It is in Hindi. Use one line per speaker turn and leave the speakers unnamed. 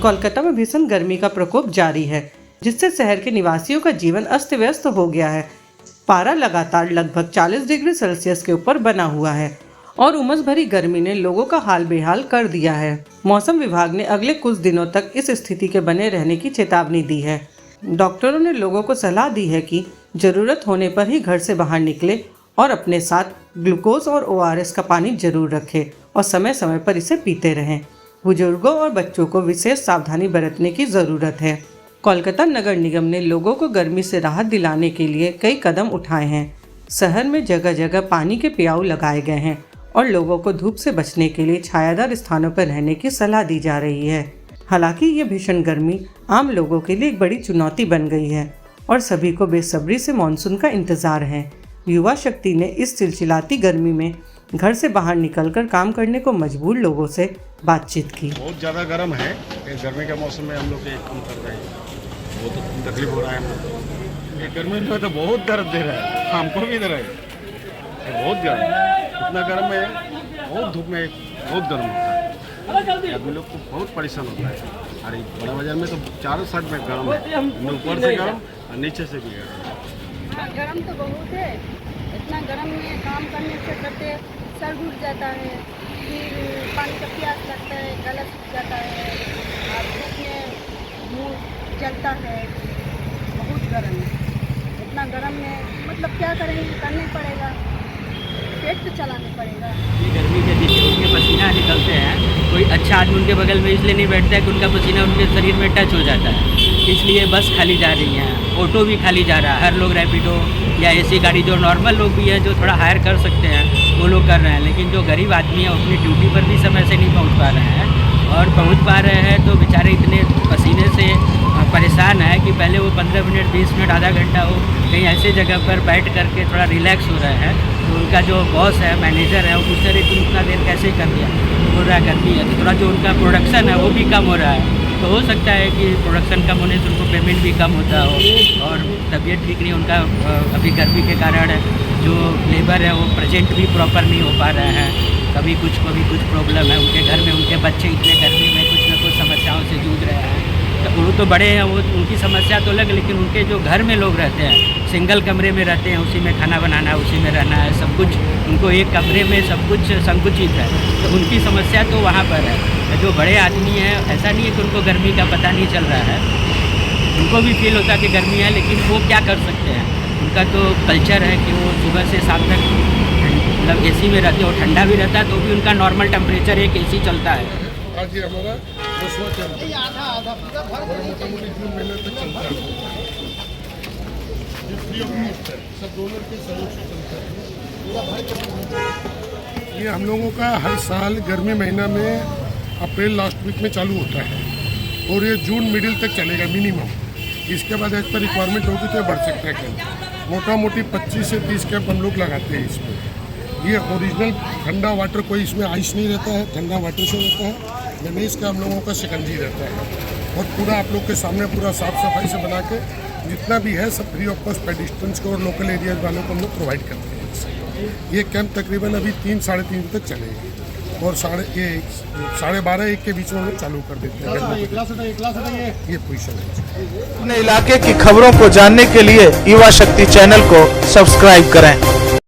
कोलकाता में भीषण गर्मी का प्रकोप जारी है, जिससे शहर के निवासियों का जीवन अस्त व्यस्त हो गया है। पारा लगातार लगभग 40 डिग्री सेल्सियस के ऊपर बना हुआ है और उमस भरी गर्मी ने लोगों का हाल बेहाल कर दिया है। मौसम विभाग ने अगले कुछ दिनों तक इस स्थिति के बने रहने की चेतावनी दी है। डॉक्टरों ने लोगों को सलाह दी है कि जरूरत होने पर ही घर से बाहर निकले और अपने साथ ग्लूकोज और ORS का पानी जरूर रखें और समय समय पर इसे पीते रहें। बुजुर्गों और बच्चों को विशेष सावधानी बरतने की ज़रूरत है। कोलकाता नगर निगम ने लोगों को गर्मी से राहत दिलाने के लिए कई कदम उठाए हैं। शहर में जगह जगह पानी के प्याऊ लगाए गए हैं और लोगों को धूप से बचने के लिए छायादार स्थानों पर रहने की सलाह दी जा रही है। हालांकि ये भीषण गर्मी आम लोगों के लिए एक बड़ी चुनौती बन गई है और सभी को बेसब्री से मानसून का इंतजार है। युवा शक्ति ने इस चिलचिलाती गर्मी में घर से बाहर निकलकर काम करने को मजबूर लोगों से बातचीत की।
बहुत ज़्यादा गर्म है। गर्मी के मौसम में हम लोग काम कर रहे हैं, बहुत तकलीफ हो रहा है हमको। गर्मी में तो बहुत दर्द दे रहा है, हमको भी दे रहा है। बहुत गर्म, इतना गर्म है, बहुत धूप में बहुत गर्म होता है। आदमी लोग को बहुत परेशान होता है। अरे बड़ा बाजार में तो चारों साइड में गर्म है, ऊपर से गर्म और नीचे से भी गर्म।
गर्म तो बहुत है। इतना गर्म में काम करने से करते सर घुट जाता है, फिर पानी का प्यास लगता है, गला सूख जाता है और धूप में मुँह जलता है। बहुत गर्म है। इतना गर्म में मतलब क्या करेंगे, करना पड़ेगा, पेट तो चलाना पड़ेगा।
गर्मी के दिन उनके पसीना निकलते हैं, कोई अच्छा आदमी उनके बगल में इसलिए नहीं बैठता है कि उनका पसीना उनके शरीर में टच हो जाता है। इसलिए बस खाली जा रही हैं, ऑटो भी खाली जा रहा है। हर लोग रैपिडो या ऐसी गाड़ी, जो नॉर्मल लोग भी है जो थोड़ा हायर कर सकते हैं वो लोग कर रहे हैं, लेकिन जो गरीब आदमी है वो अपनी ड्यूटी पर भी समय से नहीं पहुंच पा रहे हैं। और पहुंच पा रहे हैं तो बेचारे इतने पसीने से परेशान है कि पहले वो 15 मिनट 20 मिनट आधा घंटा वो कहीं ऐसे जगह पर बैठ करके थोड़ा रिलैक्स हो रहे हैं। तो उनका जो बॉस है, मैनेजर है, वो पूछ रहे तुम इतना देर कैसे कर दिया, बोल रहा कर दिया। तो थोड़ा जो उनका प्रोडक्शन है वो भी कम हो रहा है। तो हो सकता है कि प्रोडक्शन कम होने से उनको पेमेंट भी कम होता हो और तबीयत ठीक नहीं उनका। अभी गर्मी के कारण जो लेबर है वो प्रेजेंट भी प्रॉपर नहीं हो पा रहे हैं। कभी कुछ प्रॉब्लम है उनके घर में, उनके बच्चे इतने गर्मी में कुछ न कुछ समस्याओं से जूझ रहे हैं। तो वो तो बड़े हैं, वो उनकी समस्या तो अलग, लेकिन उनके जो घर में लोग रहते हैं, सिंगल कमरे में रहते हैं, उसी में खाना बनाना है, उसी में रहना है, सब कुछ उनको एक कमरे में सब कुछ संकुचित है। तो उनकी समस्या तो वहाँ पर है। जो बड़े आदमी हैं, ऐसा नहीं है कि उनको गर्मी का पता नहीं चल रहा है, उनको भी फील होता है कि गर्मी है, लेकिन वो क्या कर सकते हैं। उनका तो कल्चर है कि वो सुबह से शाम तक मतलब AC में रहते हैं और ठंडा भी रहता है तो भी उनका नॉर्मल टेम्परेचर एक AC चलता है।
आज ये हमारा 10वां चल रहा है और मोटा-मोटी जून महीने तक चलता है। ये फ्री ऑफ कॉस्ट है, सब डोनर के सहयोग से चलता है। ये हम लोगों का हर साल गर्मी महीना में अप्रैल लास्ट वीक में चालू होता है और ये जून मिडिल तक चलेगा मिनिमम। इसके बाद एज पर रिक्वायरमेंट होगी तो बढ़ सकता है कैंप। मोटा मोटी 25 से 30 कैंप हम लोग लगाते हैं इसमें। ये ओरिजिनल ठंडा वाटर, कोई इसमें आइस नहीं रहता है, ठंडा वाटर से रहता है। गणेश का हम लोगों का शिकंजी रहता है और पूरा आप लोग के सामने पूरा साफ सफाई से बना के जितना भी है सब फ्री ऑफ कॉस्ट पेडिस्ट्रेंट्स को और लोकल एरियाज वालों को हम लोग प्रोवाइड करते हैं। ये कैंप तकरीबन अभी 3-3:30 तक चलेगा और 12:30-1 के बीच में हम लोग चालू कर देते हैं। ये पोजीशन है।
अपने इलाके की खबरों को जानने के लिए युवा शक्ति चैनल को सब्सक्राइब करें।